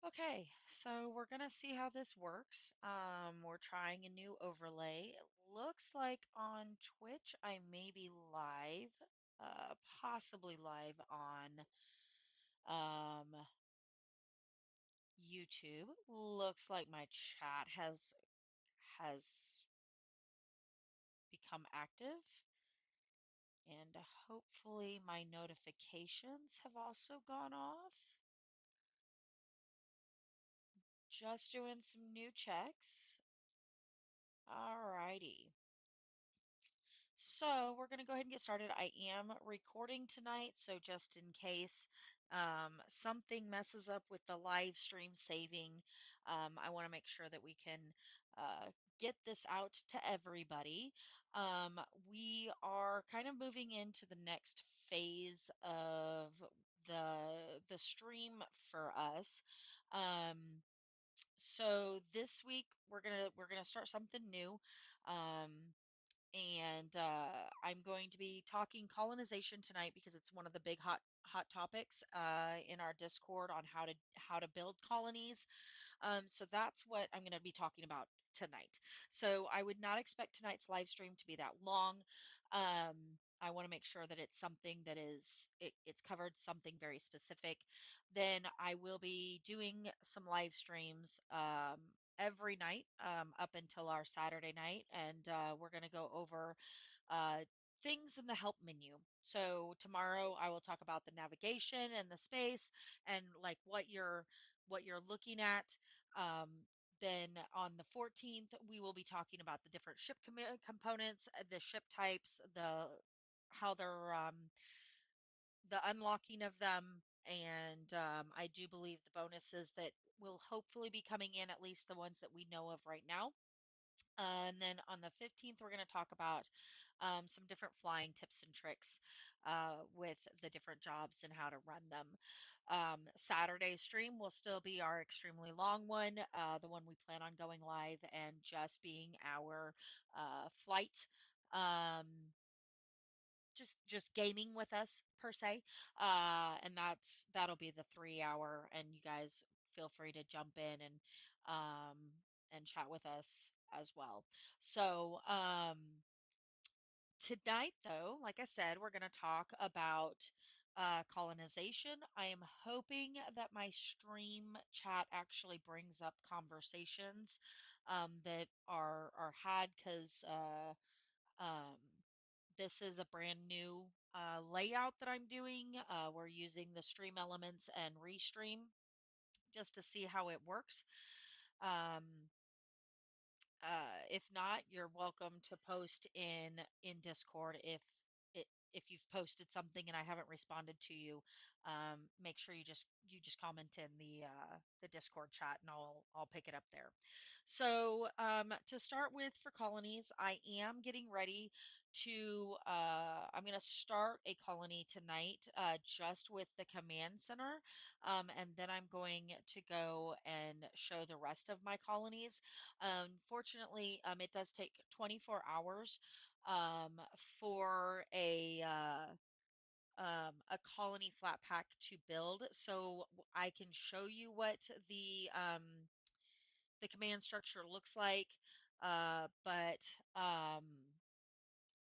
Okay, so we're gonna see how this works. We're trying a new overlay. It looks like on Twitch I may be live, possibly live on um, YouTube. Looks like my chat has become active, and hopefully my notifications have also gone off. Just doing some new checks. Alrighty. So we're going to go ahead and get started. I am recording tonight, so just in case something messes up with the live stream saving, I want to make sure that we can get this out to everybody. We are kind of moving into the next phase of the stream for us. Um, so this week we're gonna start something new. Um, and I'm going to be talking colonization tonight because it's one of the big hot topics in our Discord on how to build colonies. So that's what I'm going to be talking about tonight. So I would not expect tonight's live stream to be that long. I want to make sure that it's something that it's covered something very specific. Then I will be doing some live streams every night up until our Saturday night, and we're going to go over uh, things in the help menu. So tomorrow I will talk about the navigation and the space and like what you're looking at. Um, then on the 14th, we will be talking about the different ship components, the ship types, the how they're the unlocking of them, and I do believe the bonuses that will hopefully be coming in, at least the ones that we know of right now. And then on the 15th, we're going to talk about some different flying tips and tricks with the different jobs and how to run them. Saturday stream will still be our extremely long one, the one we plan on going live and just being our flight. Um, just gaming with us per se, and that'll be the 3 hour, and you guys feel free to jump in um and chat with us as well. So tonight though, like I said, we're going to talk about colonization. I am hoping that my stream chat actually brings up conversations that are had because um, this is a brand new layout that I'm doing. We're using the stream elements and restream just to see how it works. Um, if not, you're welcome to post in Discord if you've posted something and I haven't responded to you. Make sure you just comment in the Discord chat and I'll pick it up there. So to start with for colonies, I am getting ready to I'm going to start a colony tonight just with the command center, and then I'm going to go and show the rest of my colonies. Fortunately, it does take 24 hours for a colony flat pack to build. So I can show you what the command structure looks like, but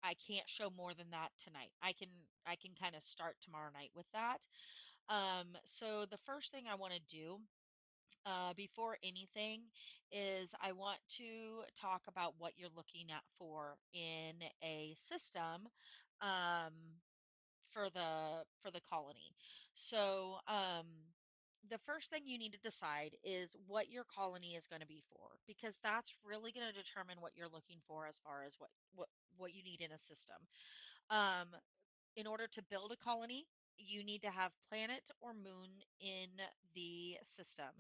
I can't show more than that tonight. I can kind of start tomorrow night with that. So the first thing I want to do before anything is I want to talk about what you're looking at for in a system um, for the colony. So the first thing you need to decide is what your colony is going to be for, because that's really going to determine what you're looking for as far as what you need in a system. Um, in order to build a colony, you need to have planet or moon in the system.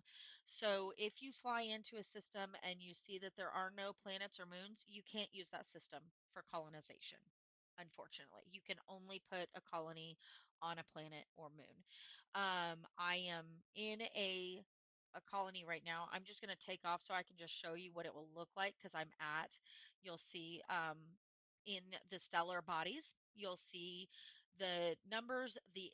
So if you fly into a system and you see that there are no planets or moons, you can't use that system for colonization. Unfortunately, you can only put a colony on a planet or moon. I am in a colony right now. I'm just going to take off so I can just show you what it will look like because you'll see in the stellar bodies, you'll see The numbers, the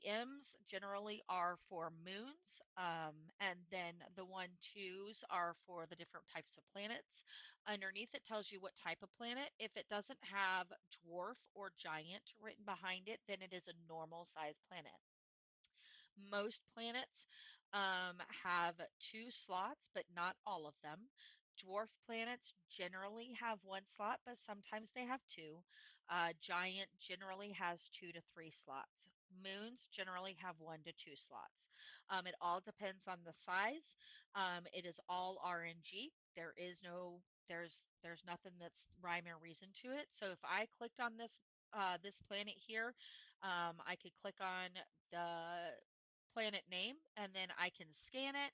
M's generally are for moons, and then the 1, 2s are for the different types of planets. Underneath it tells you what type of planet. If it doesn't have dwarf or giant written behind it, then it is a normal size planet. Most planets have 2 slots, but not all of them. Dwarf planets generally have 1 slot, but sometimes they have two. Giant generally has 2 to 3 slots. Moons generally have 1 to 2 slots. It all depends on the size. It is all RNG. There's nothing that's rhyme or reason to it. So if I clicked on this planet here, I could click on the planet name and then I can scan it.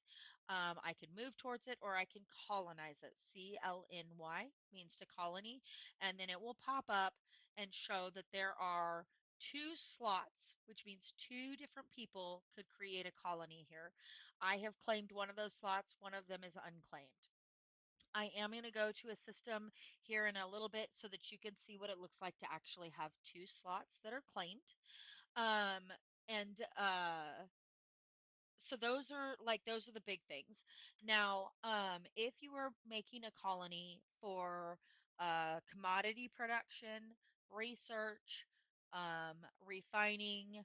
I can move towards it or I can colonize it. CLNY means to colony. And then it will pop up and show that there are 2 slots, which means 2 different people could create a colony here. I have claimed one of those slots, one of them is unclaimed. I am going to go to a system here in a little bit so that you can see what it looks like to actually have 2 slots that are claimed. Um, and so those are the big things. Now, if you were making a colony for commodity production, research, refining,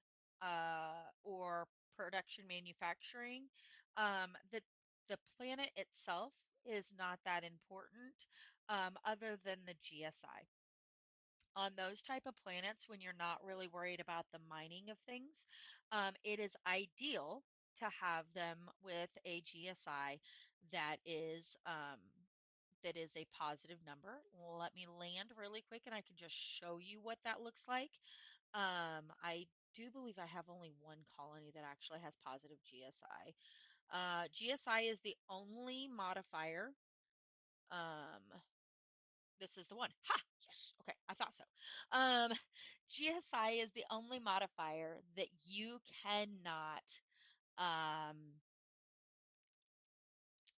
or production manufacturing, the planet itself is not that important, other than the GSI. On those type of planets, when you're not really worried about the mining of things, it is ideal to have them with a GSI that is a positive number. Let me land really quick and I can just show you what that looks like. I do believe I have only one colony that actually has positive GSI. GSI is the only modifier. Um, this is the one. Ha! Yes. Okay, I thought so. Um, GSI is the only modifier that you cannot um,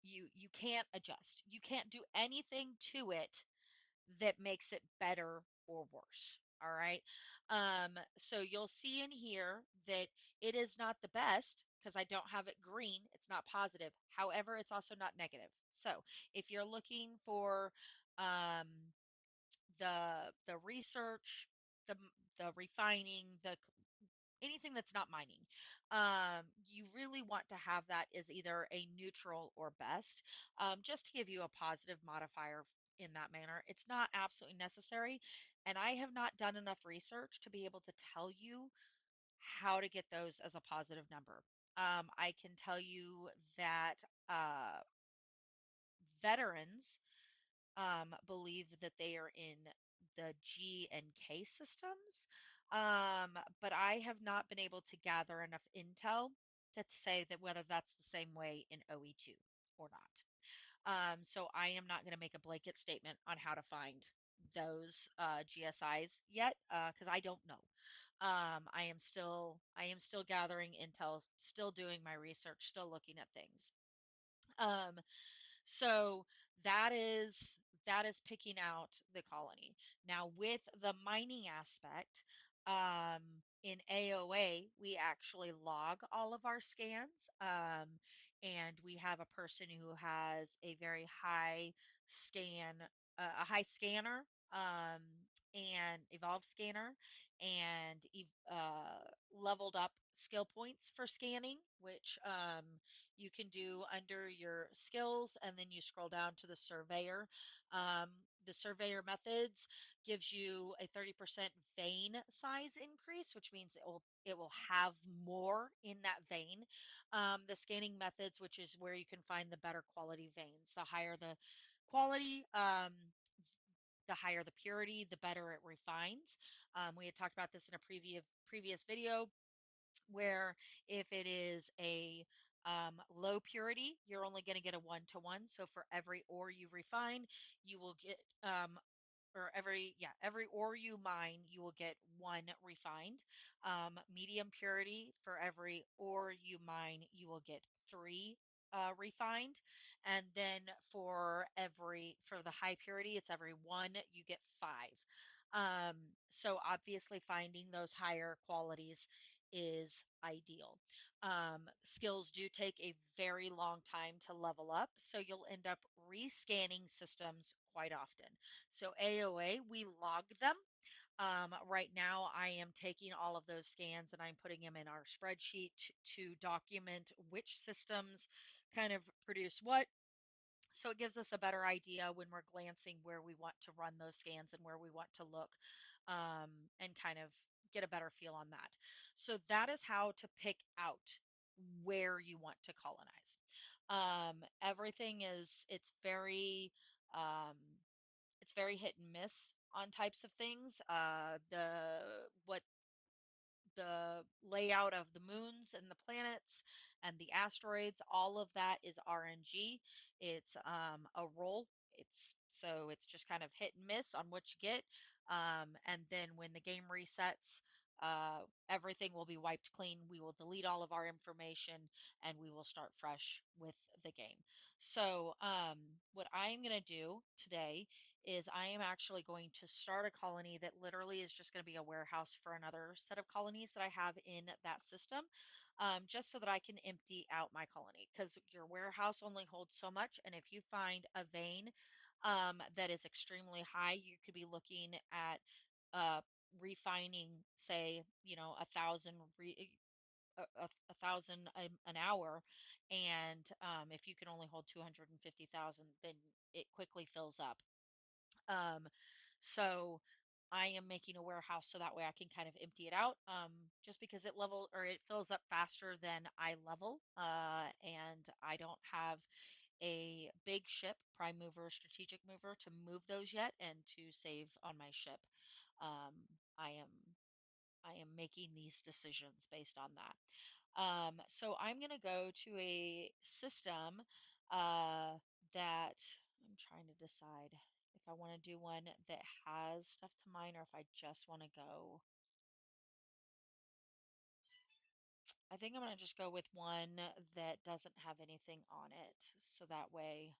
you can't adjust. You can't do anything to it that makes it better or worse. All right. So you'll see in here that it is not the best because I don't have it green. It's not positive. However, it's also not negative. So if you're looking for um, the research, the the refining, the anything that's not mining. You really want to have that as either a neutral or best, just to give you a positive modifier in that manner. It's not absolutely necessary, and I have not done enough research to be able to tell you how to get those as a positive number. I can tell you that veterans believe that they are in the G and K systems, but I have not been able to gather enough intel to say that whether that's the same way in OE2 or not. So I am not going to make a blanket statement on how to find those GSIs yet because I don't know. I am still gathering intel, still doing my research, still looking at things. Um, so that is picking out the colony. Now with the mining aspect, in AOA, we actually log all of our scans, and we have a person who has a very high a high scanner, and evolved scanner, and leveled up skill points for scanning, which you can do under your skills and then you scroll down to the surveyor. The surveyor methods gives you a 30% vein size increase, which means it will have more in that vein. The scanning methods, which is where you can find the better quality veins. The higher the quality, the higher the purity, the better it refines. We had talked about this in a previous video where if it is a low purity, you're only going to get a 1-to-1. So for every ore you refine, you will get or every ore you mine, you will get 1 refined. Medium purity, for every ore you mine, you will get 3 refined. And then for the high purity, it's every 1 you get 5. So obviously finding those higher qualities is ideal. Skills do take a very long time to level up, so you'll end up rescanning systems quite often. So AOA, we log them. Right now, I am taking all of those scans and I'm putting them in our spreadsheet to document which systems kind of produce what, so it gives us a better idea when we're glancing where we want to run those scans and where we want to look, and kind of get a better feel on that. So that is how to pick out where you want to colonize. Everything is it's very hit and miss on types of things. The layout of the moons and the planets and the asteroids, all of that is RNG. It's a roll. It's just kind of hit and miss on what you get. And then when the game resets, everything will be wiped clean. We will delete all of our information and we will start fresh with the game. So, what I'm going to do today is I am actually going to start a colony that literally is just going to be a warehouse for another set of colonies that I have in that system, just so that I can empty out my colony, because your warehouse only holds so much. And if you find a vein that is extremely high, you could be looking at uh, refining, say, 1,000 a thousand an hour, and if you can only hold 250,000, then it quickly fills up. um, so I am making a warehouse so that way I can kind of empty it out, just because it fills up faster than I level, and I don't have a big ship, prime mover, strategic mover, to move those yet and to save on my ship. Um, I am I am making these decisions based on that. So I'm going to go to a system uh, that I'm trying to decide if I want to do one that has stuff to mine or if I just want to go. I think I'm going to just go with one that doesn't have anything on it. So that way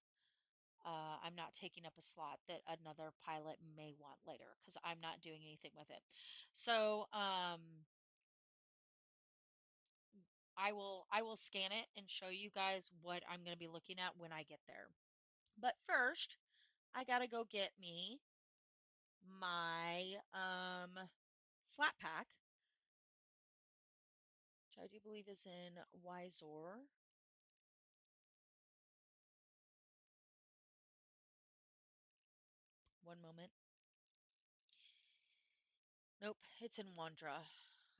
I'm not taking up a slot that another pilot may want later because I'm not doing anything with it. So I will scan it and show you guys what I'm going to be looking at when I get there. But first, I got to go get me my flat pack, which I do believe is in Wisor. One moment. Nope, it's in Wandra.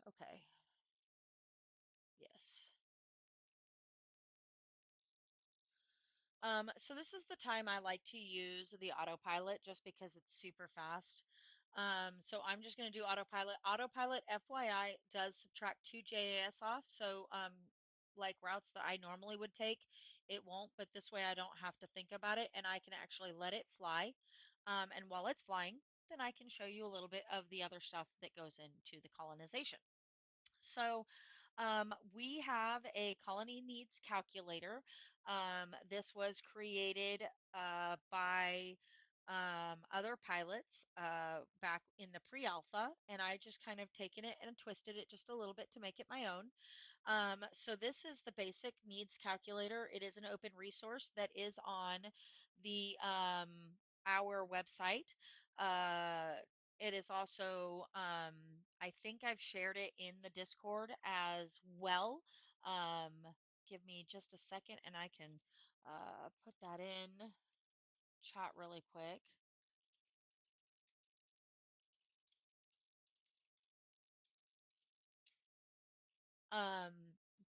Okay. Yes. So this is the time I like to use the autopilot just because it's super fast. So I'm just going to do autopilot. Autopilot, FYI, does subtract 2 JAS off. So like routes that I normally would take, it won't, but this way I don't have to think about it and I can actually let it fly. And while it's flying, then I can show you a little bit of the other stuff that goes into the colonization. So we have a colony needs calculator. This was created by other pilots back in the pre-alpha, and I just kind of taken it and twisted it just a little bit to make it my own. So this is the basic needs calculator. It is an open resource that is on the our website. It is also, I think I've shared it in the Discord as well. Um, Give me just a second and I can put that in chat really quick.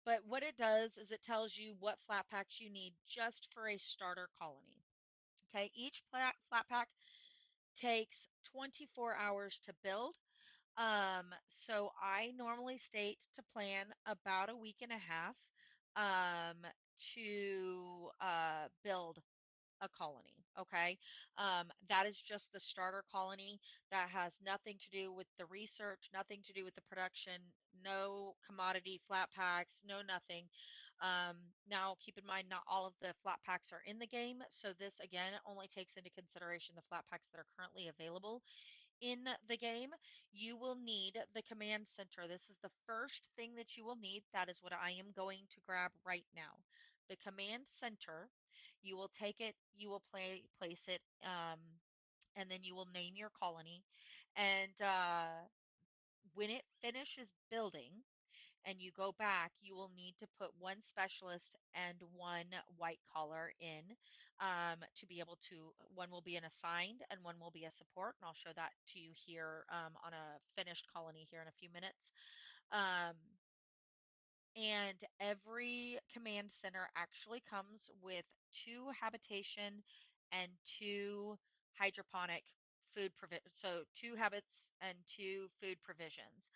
But what it does is it tells you what flat packs you need just for a starter colony. Okay, each flat pack takes 24 hours to build. So I normally state to plan about a week and a half um, to build a colony. Okay. That is just the starter colony. That has nothing to do with the research, nothing to do with the production, no commodity flat packs, no nothing. Now, keep in mind, not all of the flat packs are in the game. So this, again, only takes into consideration the flat packs that are currently available in the game, you will need the command center. This is the first thing that you will need. That is what I am going to grab right now. The command center, you will take it, you will place it, and then you will name your colony. And when it finishes building, and you go back, you will need to put one specialist and one white collar in to be able to, one will be an assigned and one will be a support. And I'll show that to you here on a finished colony here in a few minutes. Um, and every command center actually comes with two habitation and two hydroponic food provision. So two habits and two food provisions.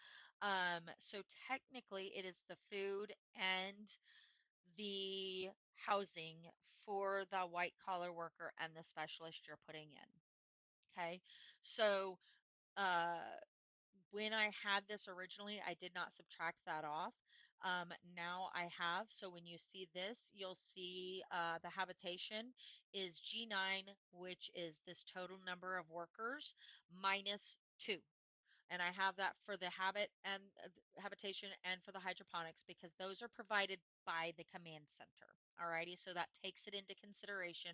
So technically it is the food and the housing for the white collar worker and the specialist you're putting in. Okay. So, uh, when I had this originally, I did not subtract that off. Now I have. So when you see this, you'll see the habitation is G9, which is this total number of workers minus 2. And I have that for the habitation and for the hydroponics because those are provided by the command center. Alrighty, so that takes it into consideration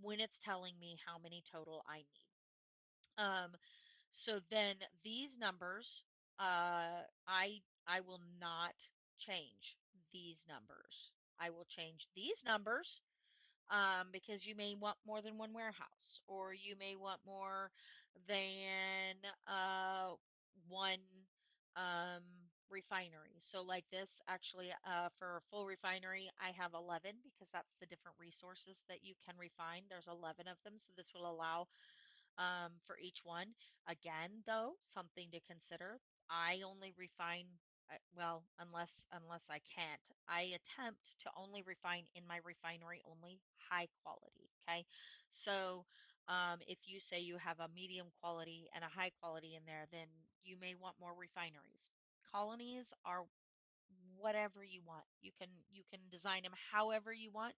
when it's telling me how many total I need. Um, so then these numbers, I will not change these numbers. I will change these numbers because you may want more than one warehouse, or you may want more than one refinery. So like this, actually, for a full refinery, I have 11 because that's the different resources that you can refine. There's 11 of them, so this will allow for each one. Again, though, something to consider. I only refine, well, unless I can't. I attempt to only refine in my refinery only high quality. Okay, so if you say you have a medium quality and a high quality in there, then you may want more refineries. Colonies are whatever you want. You can design them however you want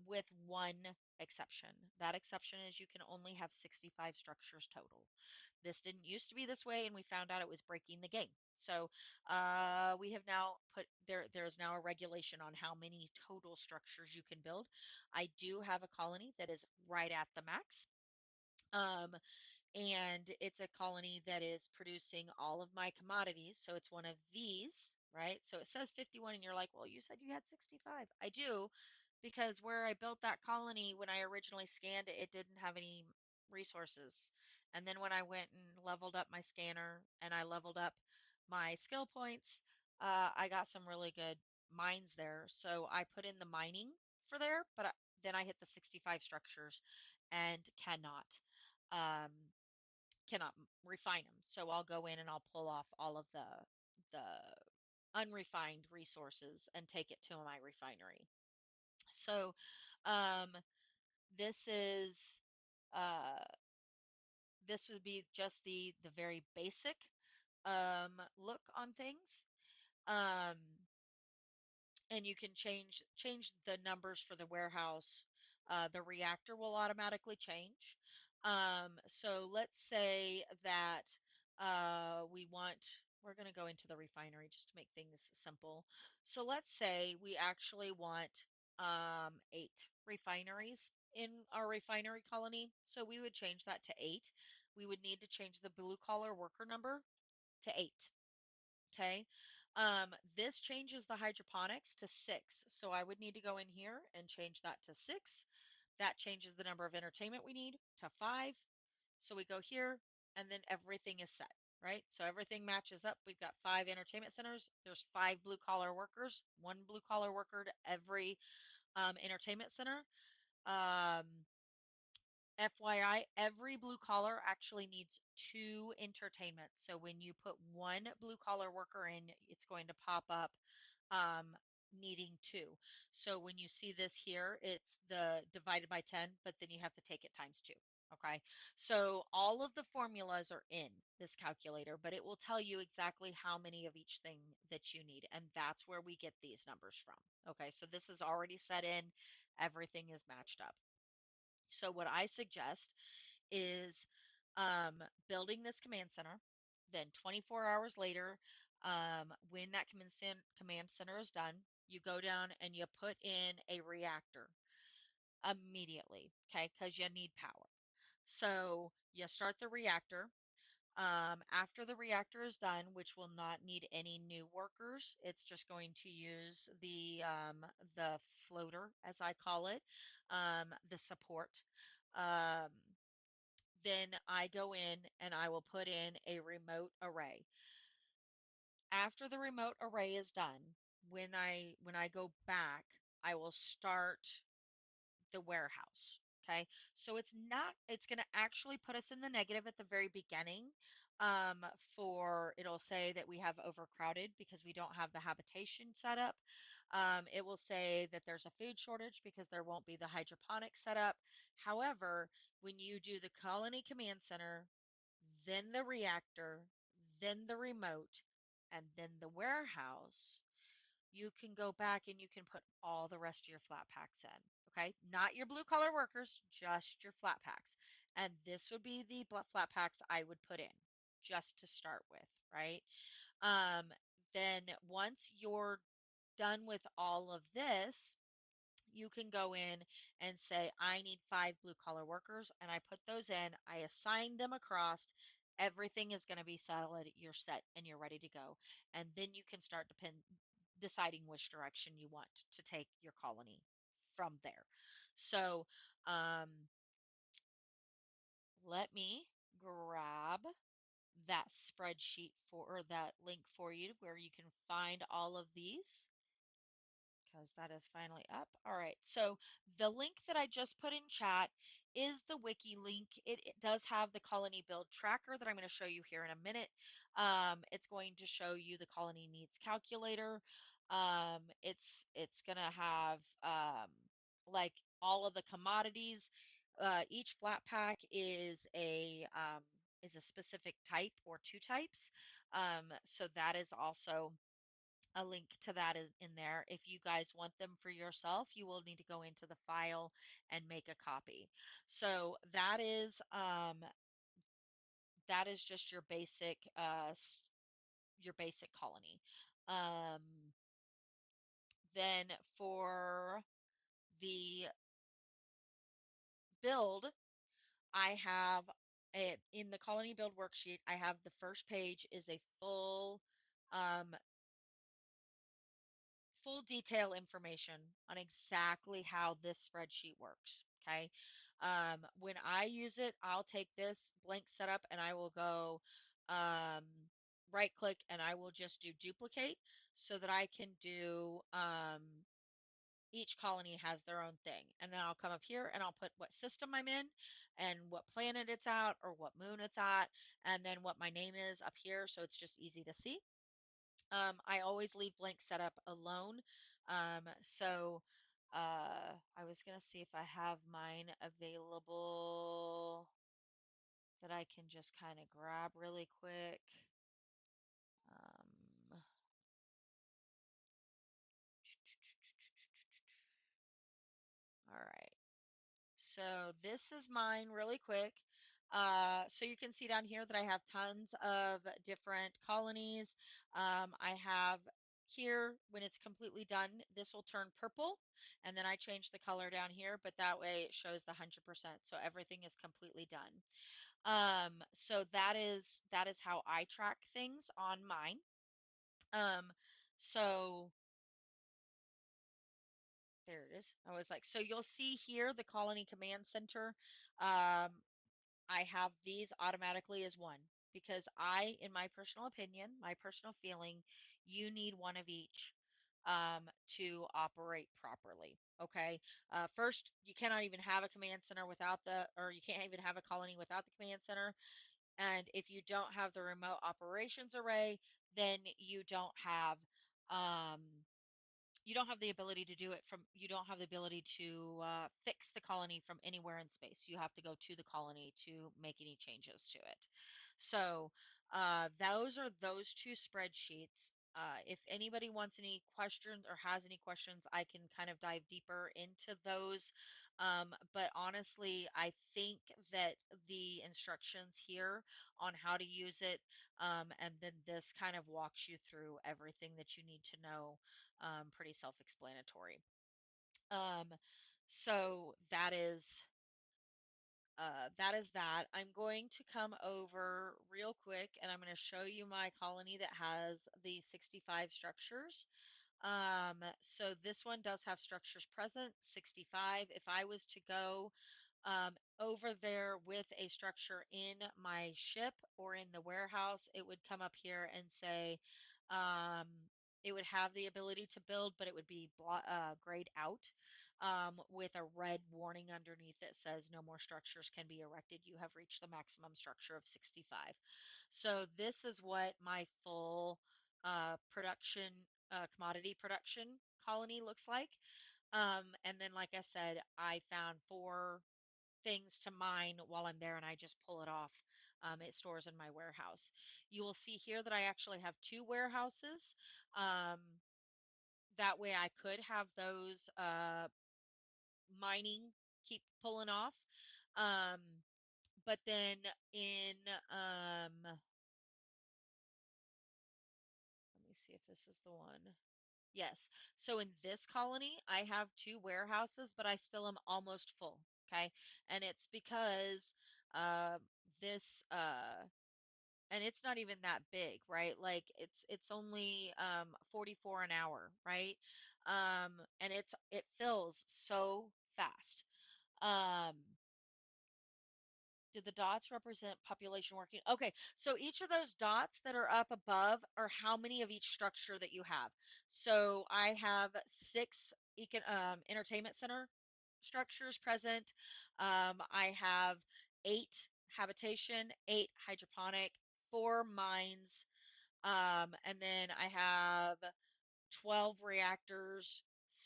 with one exception. That exception is you can only have 65 structures total. This didn't used to be this way, and we found out it was breaking the game. So we have now put there is now a regulation on how many total structures you can build. I do have a colony that is right at the max. Um, and it's a colony that is producing all of my commodities. So it's one of these, right? So it says 51, and you're like, well, you said you had 65. I do, because where I built that colony when I originally scanned it, it didn't have any resources. And then when I went and leveled up my scanner and I leveled up my skill points, I got some really good mines there. So I put in the mining for there, but then I hit the 65 structures and um, cannot refine them. So I'll go in and I'll pull off all of the unrefined resources and take it to my refinery. So um, this is uh, this would be just the very basic look on things. Um, and you can change the numbers for the warehouse. The reactor will automatically change. So let's say that we're going to go into the refinery just to make things simple. So let's say we actually want 8 refineries in our refinery colony. So we would change that to 8. We would need to change the blue collar worker number to 8. Okay. This changes the hydroponics to 6. So I would need to go in here and change that to 6. That changes the number of entertainment we need to 5. So we go here and then everything is set, right? So everything matches up. We've got 5 entertainment centers. There's 5 blue collar workers, one blue collar worker to every entertainment center. Um, FYI, every blue collar actually needs 2 entertainment. So when you put one blue collar worker in, it's going to pop up um, needing 2. So when you see this here, it's the divided by 10, but then you have to take it times 2. Okay, so all of the formulas are in this calculator, but it will tell you exactly how many of each thing that you need. And that's where we get these numbers from. Okay, so this is already set in, everything is matched up. So what I suggest is building this command center. Then 24 hours later, when that command center is done, you go down and you put in a reactor immediately, okay, because you need power. So you start the reactor. After the reactor is done, which will not need any new workers, it's just going to use the floater, as I call it, the support. Um, then I go in and I will put in a remote array. After the remote array is done, when I go back, I will start the warehouse. Okay. So it's going to actually put us in the negative at the very beginning. It'll say that we have overcrowded because we don't have the habitation set up. It will say that there's a food shortage because there won't be the hydroponics set up. However, when you do the colony command center, then the reactor, then the remote, and then the warehouse, you can go back and you can put all the rest of your flat packs in. Okay, not your blue collar workers, just your flat packs. And this would be the flat packs I would put in just to start with, right? Um, then once you're done with all of this, you can go in and say, I need 5 blue collar workers, and I put those in. I assign them across. Everything is going to be solid. You're set and you're ready to go. And then you can start deciding which direction you want to take your colony from there. So um, let me grab that spreadsheet or that link for you where you can find all of these because that is finally up. All right, so the link that I just put in chat is the wiki link. It does have the colony build tracker that I'm going to show you here in a minute. It's going to show you the colony needs calculator. It's going to have like all of the commodities. Each flat pack is a specific type or 2 types. So that is also a link to that is in there. If you guys want them for yourself, you will need to go into the file and make a copy. So that is just your basic colony. Um, then for the build, I have in the colony build worksheet, I have the first page is a um, full detail information on exactly how this spreadsheet works. Okay. When I use it, I'll take this blank setup and I will go um, right click and I will just do duplicate so that I can do each colony has their own thing. And then I'll come up here and I'll put what system I'm in and what planet it's at or what moon it's at, and then what my name is up here. So it's just easy to see. I always leave blank setup alone. I was going to see if I have mine available that I can just kind of grab really quick. Um, all right. So this is mine really quick. So you can see down here that I have tons of different colonies. I have here, when it's completely done, this will turn purple, and then I change the color down here, but that way it shows the 100%. So everything is completely done. So that is how I track things on mine. Um, so there it is. I was like, so you'll see here the colony command center. Um, I have these automatically as one because in my personal opinion, my personal feeling, you need one of each to operate properly. Okay. First, you cannot even have a command center or you can't even have a colony without the command center. And if you don't have the remote operations array, then um, you don't have the ability to do it from you don't have the ability to fix the colony from anywhere in space. You have to go to the colony to make any changes to it. So those are those 2 spreadsheets. If anybody wants any questions or has any questions, I can kind of dive deeper into those. But honestly, I think that the instructions here on how to use it, and then this kind of walks you through everything that you need to know, pretty self-explanatory. Um, so that is that. I'm going to come over real quick and I'm going to show you my colony that has the 65 structures. So this one does have structures present, 65. If I was to go over there with a structure in my ship or in the warehouse, it would come up here and say, it would have the ability to build, but it would be grayed out with a red warning underneath that says no more structures can be erected. You have reached the maximum structure of 65. So this is what my full commodity production colony looks like. And then, like I said, I found 4 things to mine while I'm there and I just pull it off. It stores in my warehouse. You will see here that I actually have 2 warehouses. Um, that way I could have those mining keep pulling off. Um, but then in, let me see if this is the one. Yes. So in this colony, I have 2 warehouses, but I still am almost full. Okay. And it's because uh, this and it's not even that big, right? Like it's only 44 an hour, right? And it fills so fast. Um, did the dots represent population working? Okay, so each of those dots that are up above are how many of each structure that you have. So I have 6 entertainment center structures present. I have 8 habitation, 8 hydroponic, 4 mines, and then I have 12 reactors,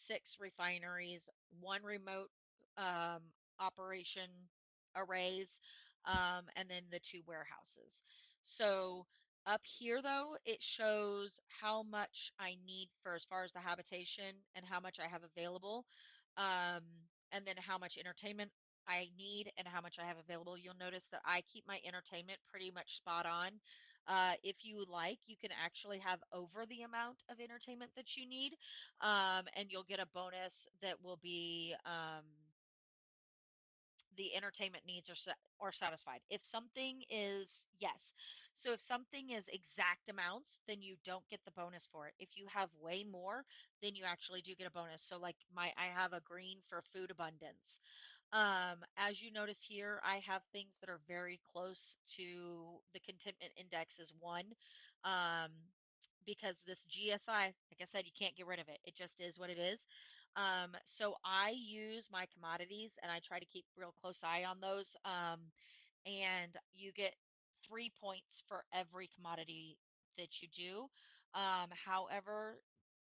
6 refineries, 1 remote operation arrays, and then the 2 warehouses. So up here, though, it shows how much I need for as far as the habitation and how much I have available, and then how much entertainment I need and how much I have available. You'll notice that I keep my entertainment pretty much spot on. If you like, you can actually have over the amount of entertainment that you need, and you'll get a bonus that will be the entertainment needs are satisfied. If something is yes, so if something is exact amounts, then you don't get the bonus for it. If you have way more, then you actually do get a bonus. So like I have a green for food abundance. As you notice here, I have things that are very close to the contentment index as 1. Um, because this GSI, like I said, you can't get rid of it. It just is what it is. So I use my commodities and I try to keep real close eye on those. And you get 3 points for every commodity that you do. However,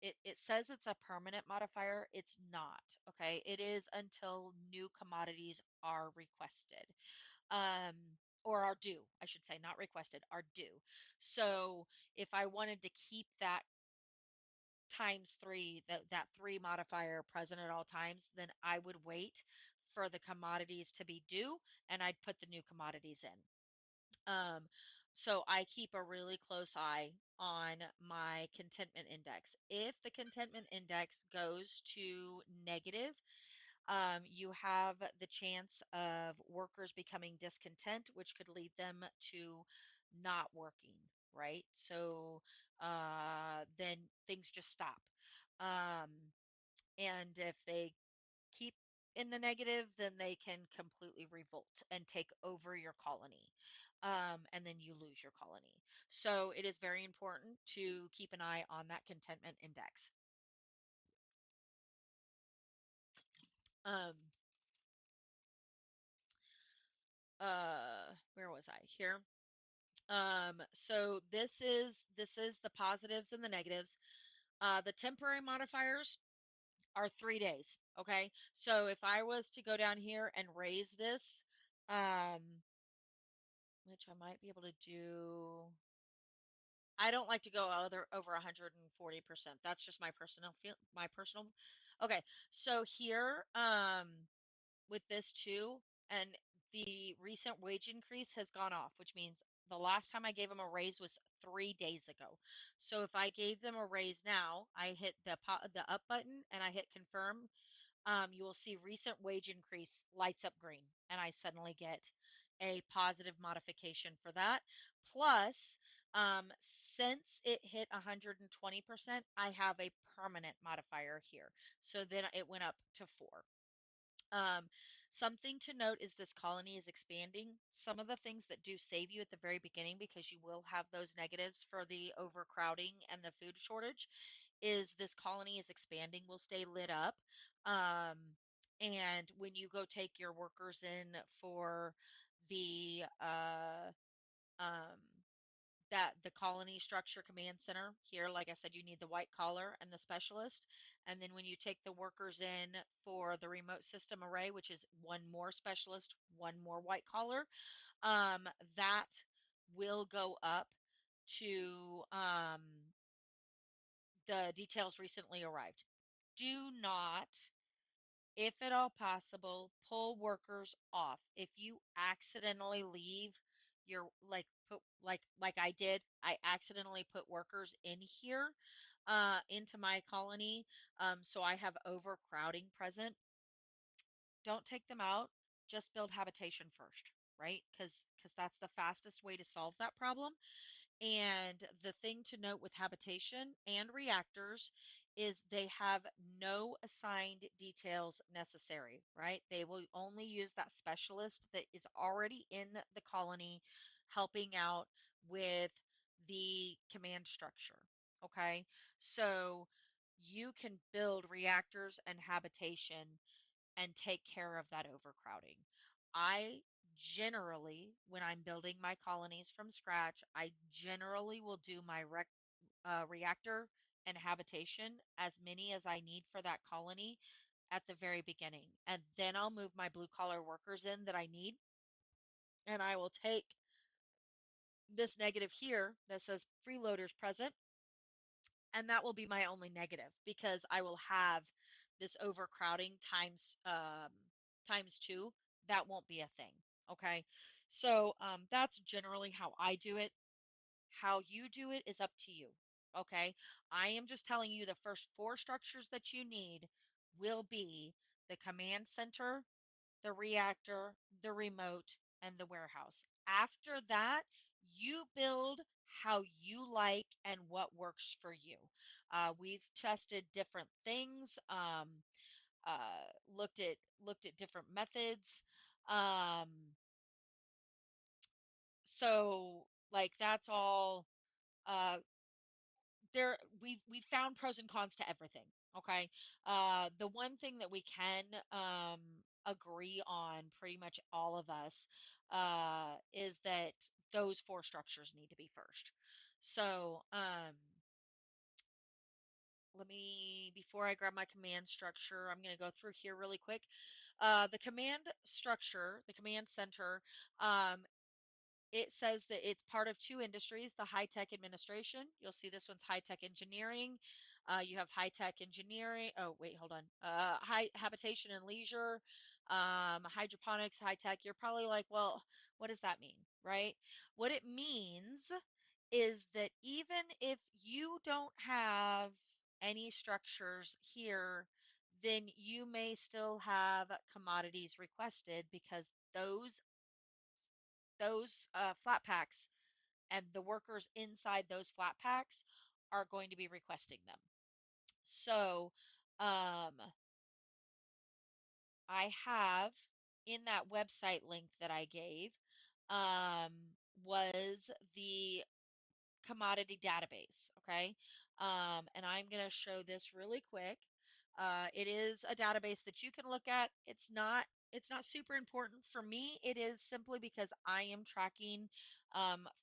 it says it's a permanent modifier. It's not, okay? It is until new commodities are requested, or are due, I should say, not requested, are due. So if I wanted to keep that times 3, that 3 modifier present at all times, then I would wait for the commodities to be due and I'd put the new commodities in. Um, so I keep a really close eye on my contentment index. If the contentment index goes to negative, you have the chance of workers becoming discontent, which could lead them to not working, right? So then things just stop. Um, and if they keep in the negative, then they can completely revolt and take over your colony. And then you lose your colony. So it is very important to keep an eye on that contentment index. Um, where was I? Here. So this is the positives and the negatives. The temporary modifiers are 3 days. Okay. So if I was to go down here and raise this, um, which I might be able to do. I don't like to go over 140%. That's just my personal. Okay, so here, with this too, and the recent wage increase has gone off, which means the last time I gave them a raise was 3 days ago. So if I gave them a raise now, I hit the up button and I hit confirm, you will see recent wage increase lights up green, and I suddenly get a positive modification for that. Plus, since it hit 120%, I have a permanent modifier here. So then it went up to 4. Um, Something to note is this colony is expanding. Some of the things that do save you at the very beginning, because you will have those negatives for the overcrowding and the food shortage, is this colony is expanding, will stay lit up. Um, and when you go take your workers in for the um, that the colony structure command center here, like I said, you need the white collar and the specialist. And then when you take the workers in for the remote system array, which is one more specialist, one more white collar, that will go up to the details recently arrived. Do not, if at all possible, pull workers off. If you accidentally leave your like I did, I accidentally put workers in here into my colony, so I have overcrowding present. Don't take them out. Just build habitation first, right? Because that's the fastest way to solve that problem. And the thing to note with habitation and reactors is they have no assigned details necessary, right? They will only use that specialist that is already in the colony helping out with the command structure. Okay, so you can build reactors and habitation and take care of that overcrowding. I generally, when I'm building my colonies from scratch, I generally will do my reactor and habitation, as many as I need for that colony at the very beginning. And then I'll move my blue collar workers in that I need. And I will take this negative here that says freeloaders present, and that will be my only negative because I will have this overcrowding times two. That won't be a thing. Okay, so that's generally how I do it. How you do it is up to you. Okay, I am just telling you the first 4 structures that you need will be the command center, the reactor, the remote, and the warehouse. After that, you build how you like and what works for you. We've tested different things, looked at different methods. Um, so like that's all. Uh, we've found pros and cons to everything. Okay, the one thing that we can agree on, pretty much all of us, is that those 4 structures need to be first. So let me, before I grab my command structure, I'm going to go through here really quick. The command structure, the command center, um, it says that it's part of 2 industries, the high-tech administration. You'll see this one's high-tech engineering. You have high-tech engineering. Oh, wait, hold on. High habitation and leisure, hydroponics, high-tech. You're probably like, well, what does that mean, right? What it means is that even if you don't have any structures here, then you may still have commodities requested because those flat packs and the workers inside those flat packs are going to be requesting them. So um, I have in that website link that I gave was the commodity database. Okay. And I'm going to show this really quick. It is a database that you can look at. It's not super important for me. It is simply because I am tracking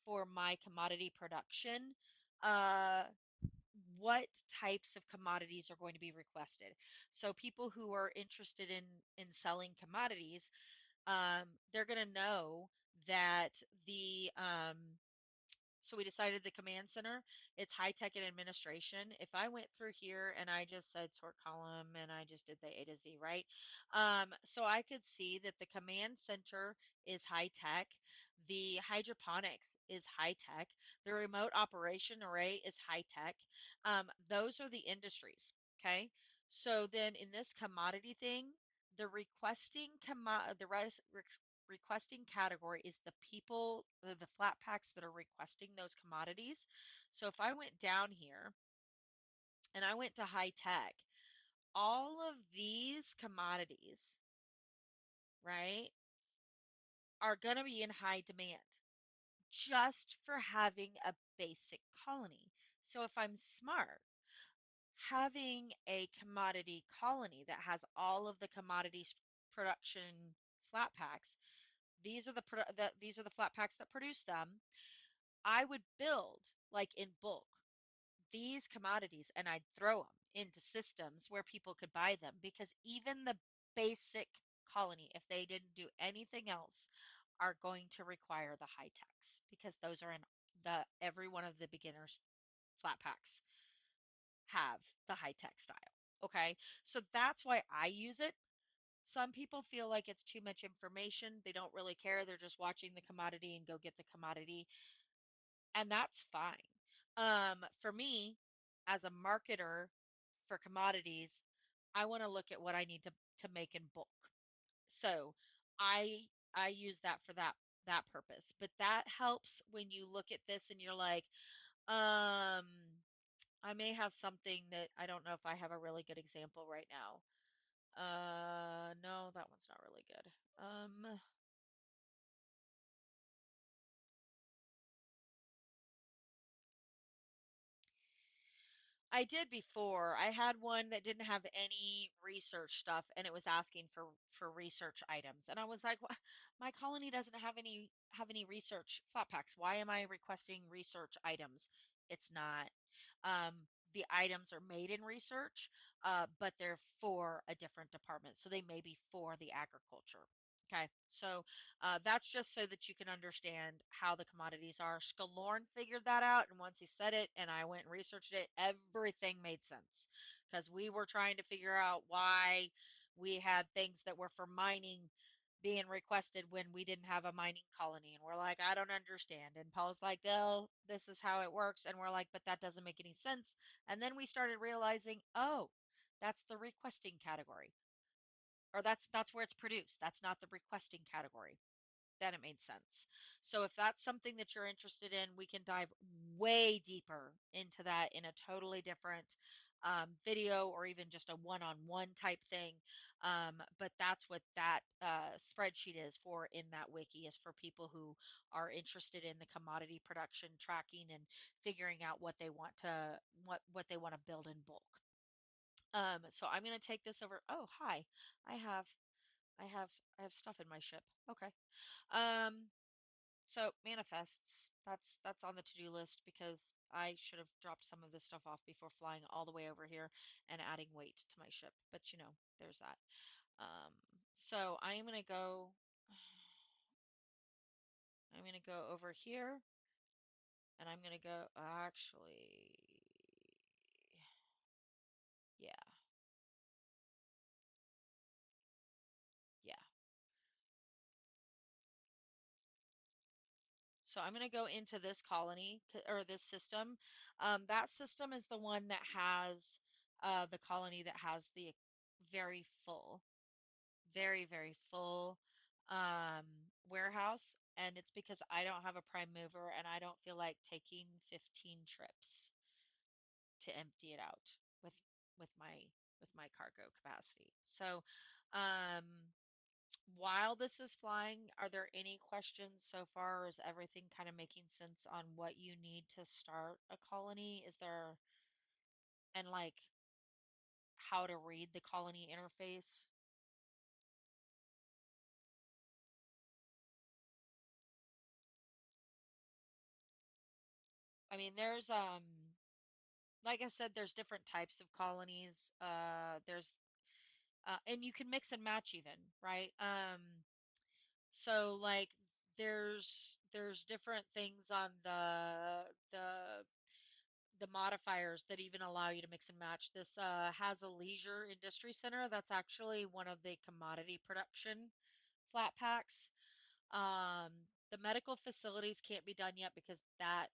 for my commodity production uh, what types of commodities are going to be requested. So people who are interested in selling commodities, they're going to know that the So we decided the command center, it's high tech and administration. If I went through here and I just said sort column and I just did the A to Z, right? So I could see that the command center is high tech, the hydroponics is high tech, the remote operation array is high tech. Those are the industries. Okay. So then in this commodity thing, the requesting requesting category is the people, the flat packs that are requesting those commodities. So if I went down here and I went to high tech, all of these commodities, right, are going to be in high demand just for having a basic colony. So if I'm smart, having a commodity colony that has all of the commodity production flat packs, these are the flat packs that produce them. I would build like in bulk these commodities and I'd throw them into systems where people could buy them because even the basic colony, if they didn't do anything else, are going to require the high techs because those are in the every one of the beginners flat packs have the high tech style. Okay. So that's why I use it. Some people feel like it's too much information. They don't really care. They're just watching the commodity and go get the commodity. And that's fine. For me, as a marketer for commodities, I want to look at what I need to make in bulk. So I use that for that purpose. But that helps when you look at this and you're like, um, I may have something that I don't know if I have a really good example right now. No, that one's not really good. I did before. I had one that didn't have any research stuff and it was asking for research items. And I was like, "Wha- my colony doesn't have any research flat packs. Why am I requesting research items?" It's not. The items are made in research, but they're for a different department. So they may be for the agriculture. Okay, so that's just so that you can understand how the commodities are. Scalorn figured that out, and once he said it, and I went and researched it, everything made sense because we were trying to figure out why we had things that were for mining being requested when we didn't have a mining colony, and we're like, I don't understand. And Paul's like, well, this is how it works, and we're like, but that doesn't make any sense. And then we started realizing, oh, that's the requesting category, or that's where it's produced. That's not the requesting category. Then it made sense. So if that's something that you're interested in, we can dive way deeper into that in a totally different video or even just a one-on-one type thing. But that's what that spreadsheet is for in that wiki, is for people who are interested in the commodity production tracking and figuring out what they want to build in bulk. So I'm going to take this over. Oh, hi. I have I have stuff in my ship. Okay. Um, so manifests, that's on the to-do list because I should have dropped some of this stuff off before flying all the way over here and adding weight to my ship. But there's that. Um, so I'm gonna go over here and I'm gonna go actually, yeah, yeah. So I'm going to go into this colony or this system. That system is the one that has the colony that has the very full, very, very full warehouse. And it's because I don't have a prime mover and I don't feel like taking 15 trips to empty it out with my with my cargo capacity. So, um, while this is flying, are there any questions so far, or is everything kind of making sense on what you need to start a colony? Is there, and like how to read the colony interface? I mean, there's like I said, there's different types of colonies. There's and you can mix and match even, right? So like there's different things on the modifiers that even allow you to mix and match. This has a leisure industry center. That's actually one of the commodity production flat packs. The medical facilities can't be done yet because that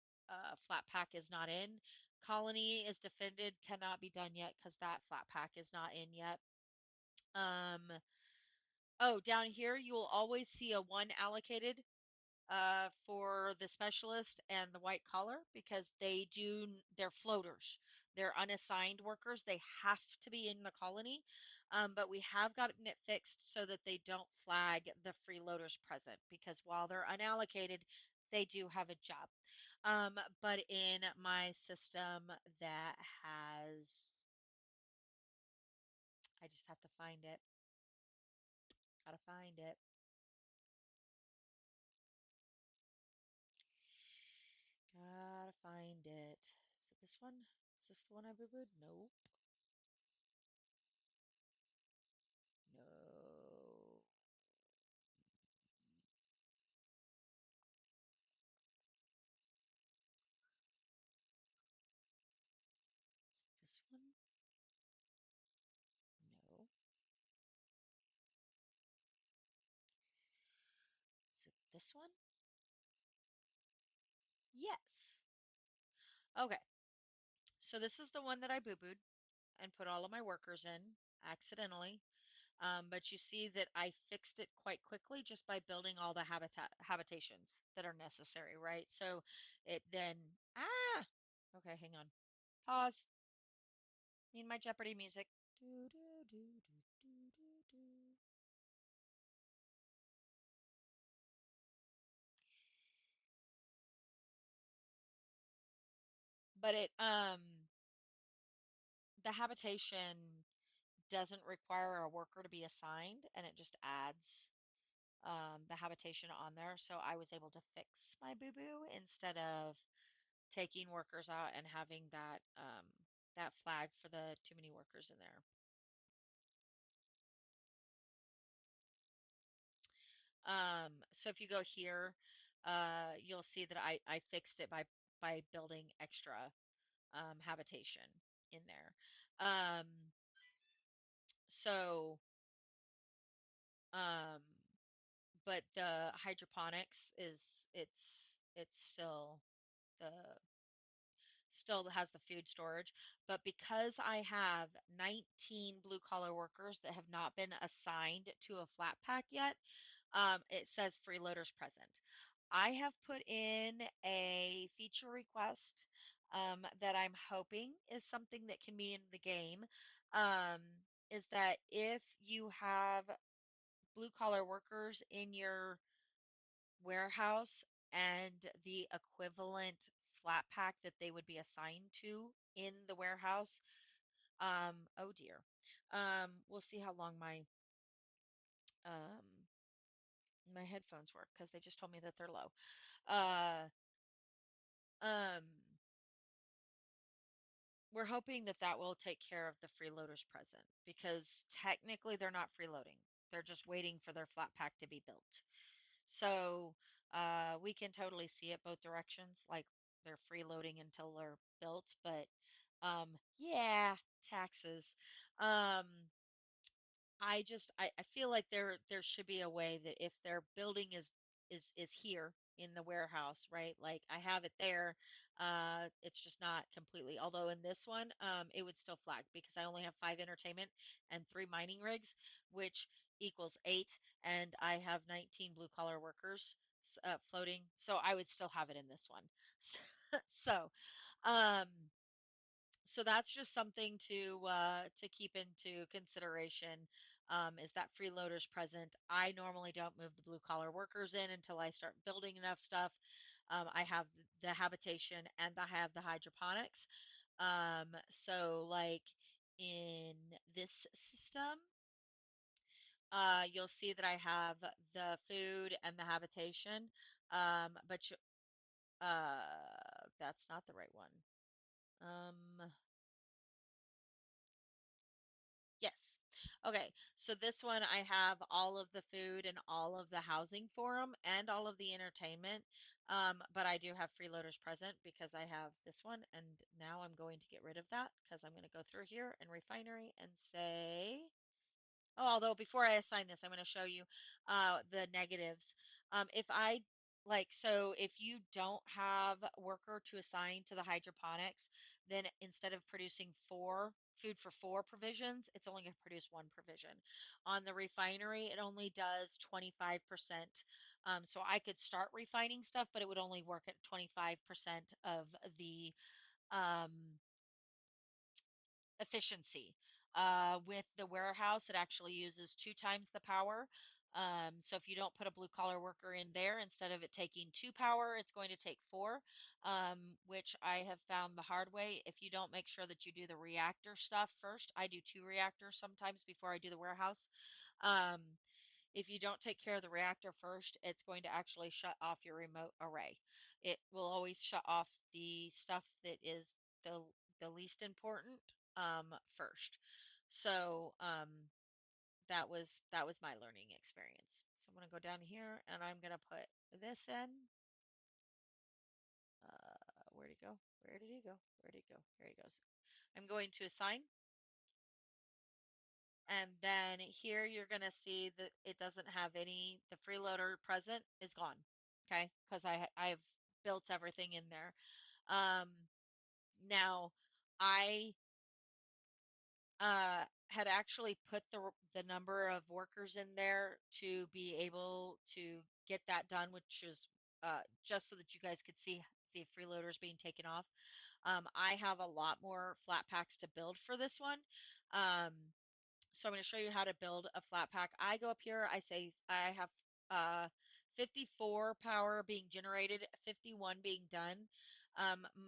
flat pack is not in. Colony is defended, cannot be done yet because that flat pack is not in yet. Um, oh, down here you will always see a one allocated for the specialist and the white collar because they're floaters. They're unassigned workers. They have to be in the colony. But we have gotten it fixed so that they don't flag the freeloaders present because while they're unallocated, they do have a job. But in my system that has, I just have to find it. Gotta find it. Gotta find it. Is it this one? Is this the one I boo-booed? Nope. No. This one? No. Is it this one? Yes. Okay. So this is the one that I boo-booed and put all of my workers in accidentally. But you see that I fixed it quite quickly just by building all the habitations that are necessary, right? So it then okay, hang on. Pause. Need my Jeopardy music. Do do do do do do do. But the habitation doesn't require a worker to be assigned and it just adds the habitation on there. So I was able to fix my boo-boo instead of taking workers out and having that flag for the too many workers in there. So if you go here, you'll see that I fixed it by building extra habitation in there. Um, so um, but the hydroponics is it's the still has the food storage, but because I have 19 blue collar workers that have not been assigned to a flat pack yet, it says freeloaders present. I have put in a feature request that I'm hoping is something that can be in the game. Is that if you have blue collar workers in your warehouse and the equivalent flat pack that they would be assigned to in the warehouse. Oh dear. We'll see how long um, my headphones work because they just told me that they're low. Uh, um, we're hoping that that will take care of the freeloaders present because technically they're not freeloading. They're just waiting for their flat pack to be built. So we can totally see it both directions, like they're freeloading until they're built, but yeah, taxes. Um, I feel like there should be a way that if their building is here in the warehouse, right? Like I have it there, it's just not completely. Although in this one, it would still flag because I only have 5 entertainment and 3 mining rigs, which equals 8, and I have 19 blue collar workers floating, so I would still have it in this one. So, um, so that's just something to keep into consideration is that freeloaders present. I normally don't move the blue collar workers in until I start building enough stuff. I have the habitation and I have the hydroponics. So like in this system, you'll see that I have the food and the habitation, but that's not the right one. Um, Yes. Okay, so this one I have all of the food and all of the housing for them and all of the entertainment. But I do have freeloaders present because I have this one, and now I'm going to get rid of that because I'm going to go through here and refinery and say, oh, although before I assign this, I'm going to show you the negatives. If I like, so if you don't have a worker to assign to the hydroponics, then instead of producing food for four provisions, it's only going to produce one provision. On the refinery, it only does 25%. So I could start refining stuff, but it would only work at 25% of the um, efficiency. With the warehouse, it actually uses two times the power. So if you don't put a blue collar worker in there, instead of it taking two power, it's going to take four, which I have found the hard way. If you don't make sure that you do the reactor stuff first, I do two reactors sometimes before I do the warehouse. Um, if you don't take care of the reactor first, it's going to actually shut off your remote array. It will always shut off the stuff that is the least important first. So that was my learning experience. So I'm going to go down here and I'm going to put this in. Where'd he go? Where did he go? Where did he go? Here he goes. I'm going to assign. And then here you're going to see that it doesn't have the freeloader present is gone. Okay, because I've built everything in there. Um, Now I had actually put the number of workers in there to be able to get that done, which is just so that you guys could see the freeloaders being taken off. I have a lot more flat packs to build for this one. Um, so I'm going to show you how to build a flat pack. I go up here, I say I have uh, 54 power being generated, 51 being done.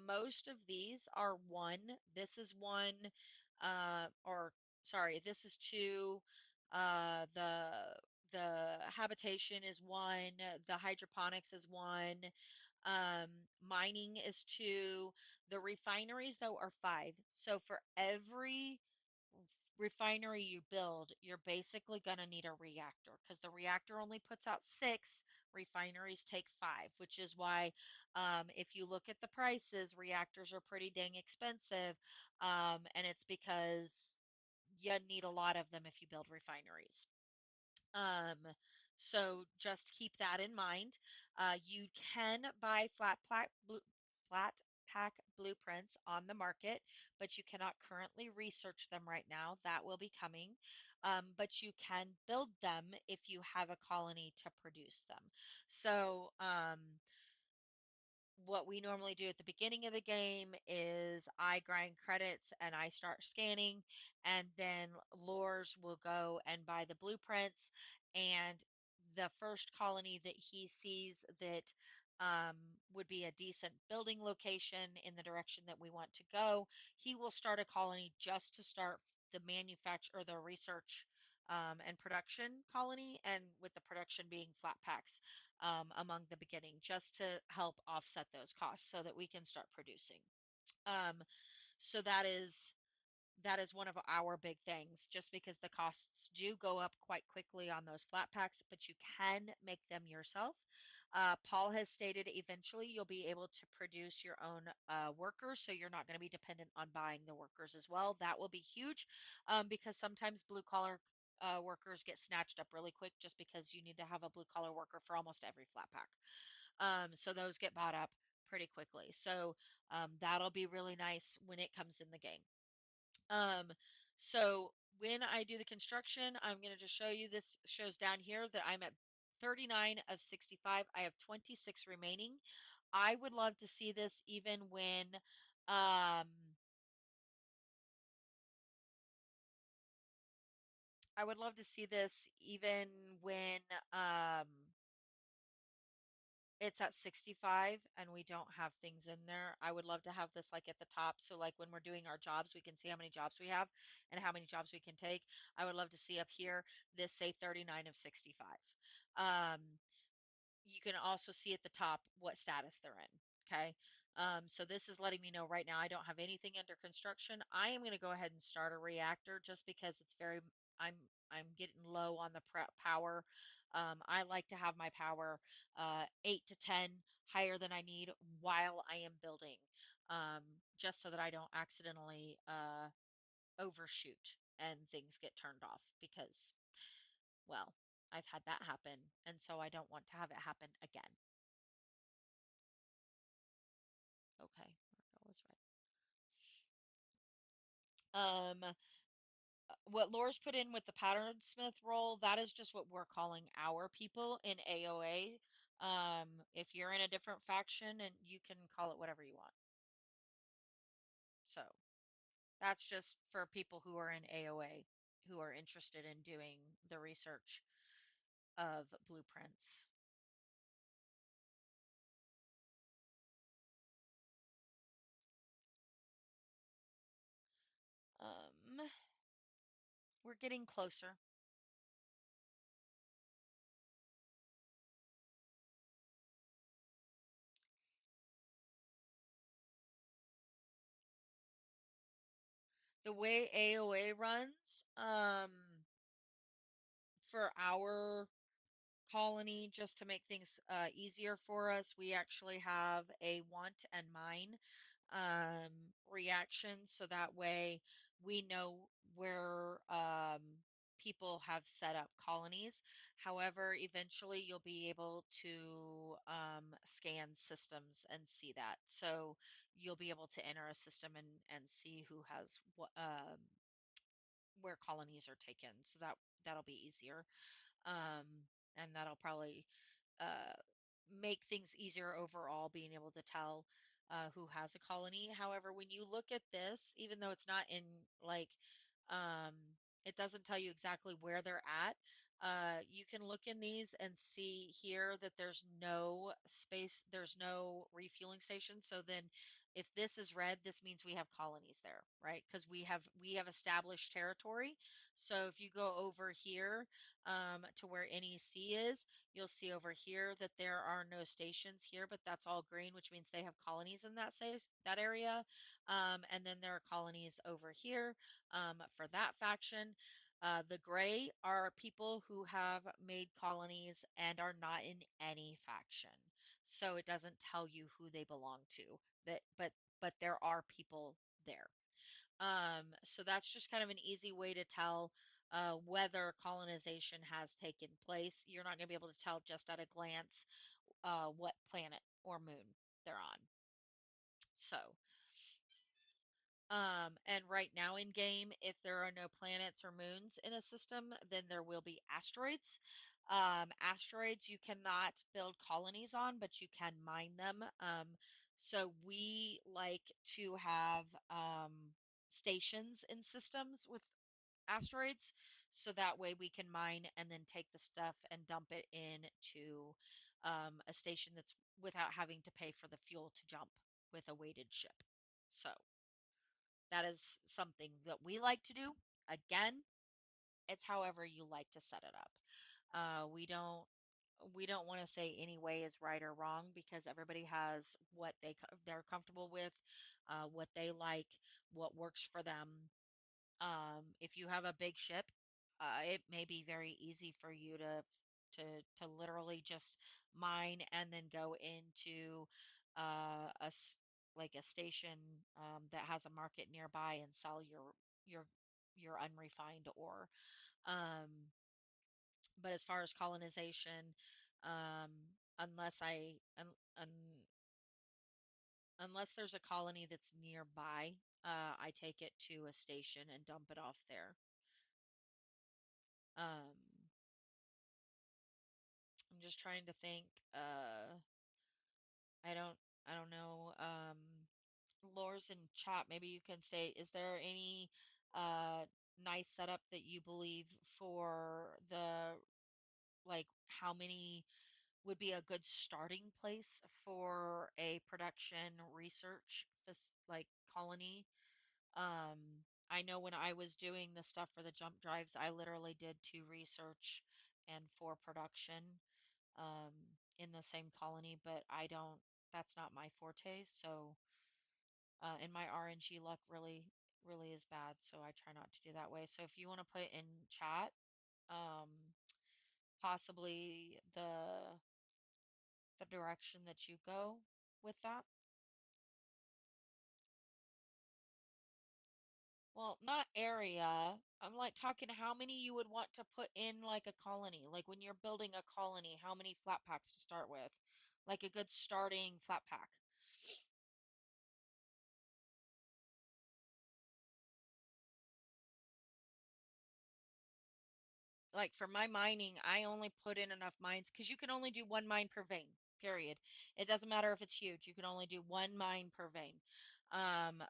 Most of these are one. This is one, or sorry, this is two. The habitation is one. The hydroponics is one. Mining is two. The refineries, though, are five. So for every refinery you build, you're basically going to need a reactor because the reactor only puts out six, refineries take five, which is why if you look at the prices, reactors are pretty dang expensive. And it's because you need a lot of them if you build refineries. Um, so just keep that in mind. You can buy flat pack blueprints on the market, but you cannot currently research them right now. That will be coming. But you can build them if you have a colony to produce them. So, what we normally do at the beginning of the game is I grind credits and I start scanning, and then Lors will go and buy the blueprints. And the first colony that he sees that would be a decent building location in the direction that we want to go, he will start a colony just to start the manufacture or the research and production colony, and with the production being flat packs among the beginning, just to help offset those costs so that we can start producing. Um, so that is one of our big things, just because the costs do go up quite quickly on those flat packs, but you can make them yourself. Paul has stated eventually you'll be able to produce your own workers, so you're not going to be dependent on buying the workers as well. That will be huge because sometimes blue collar workers get snatched up really quick just because you need to have a blue collar worker for almost every flat pack. So those get bought up pretty quickly. So that'll be really nice when it comes in the game. Um, so when I do the construction, I'm going to just show you, this shows down here that I'm at 39 of 65. I have 26 remaining. I would love to see this even when I would love to see this even when it's at 65 and we don't have things in there. I would love to have this like at the top. So like when we're doing our jobs, we can see how many jobs we have and how many jobs we can take. I would love to see up here this say 39 of 65. Um, you can also see at the top what status they're in. Okay. So this is letting me know right now I don't have anything under construction. I am going to go ahead and start a reactor just because it's very I'm getting low on the power. I like to have my power 8 to 10 higher than I need while I am building, just so that I don't accidentally overshoot and things get turned off because, well, I've had that happen, and so I don't want to have it happen again. Okay, Marco was right. What Laura's put in with the patternsmith role, that is just what we're calling our people in AOA. If you're in a different faction, and you can call it whatever you want. So that's just for people who are in AOA who are interested in doing the research of blueprints. Um, we're getting closer. The way AOA runs, for our colony, just to make things easier for us, we actually have a want and mine reaction, so that way we know where people have set up colonies. However, eventually you'll be able to scan systems and see that. So you'll be able to enter a system and see who has what where colonies are taken. So that'll be easier. And that'll probably uh, make things easier overall, being able to tell who has a colony. However, when you look at this, even though it's not in like, it doesn't tell you exactly where they're at, you can look in these and see here that there's no space, there's no refueling station. So then if this is red, this means we have colonies there, right? Because we have established territory. So if you go over here to where NEC is, you'll see over here that there are no stations here, but that's all green, which means they have colonies in that area. And then there are colonies over here for that faction. The gray are people who have made colonies and are not in any faction. So it doesn't tell you who they belong to. But there are people there. So that's just kind of an easy way to tell whether colonization has taken place. You're not going to be able to tell just at a glance what planet or moon they're on. So, and right now in game, if there are no planets or moons in a system, then there will be asteroids. Asteroids you cannot build colonies on, but you can mine them. So we like to have stations in systems with asteroids, so that way we can mine and then take the stuff and dump it into a station that's without having to pay for the fuel to jump with a weighted ship. So that is something that we like to do. Again, it's however you like to set it up. We don't want to say any way is right or wrong because everybody has what they're comfortable with, what they like, what works for them. If you have a big ship, it may be very easy for you to literally just mine and then go into a like a station that has a market nearby and sell your your unrefined ore. Um, but as far as colonization, unless unless there's a colony that's nearby, I take it to a station and dump it off there. Um, I'm just trying to think. I don't I don't know. Laura's in chat. Maybe you can state, is there any uh nice setup that you believe for the like how many would be a good starting place for a production research like colony? I know when I was doing the stuff for the jump drives, I literally did two research and four production in the same colony, but that's not my forte. So, in my RNG luck, really, really is bad, so I try not to do that way. So if you want to put it in chat, um, possibly the direction that you go with that. Well, not area. I'm like talking how many you would want to put in like a colony. Like when you're building a colony, how many flat packs to start with? Like a good starting flat pack. Like for my mining, I only put in enough mines because you can only do one mine per vein, period. It doesn't matter if it's huge, you can only do one mine per vein.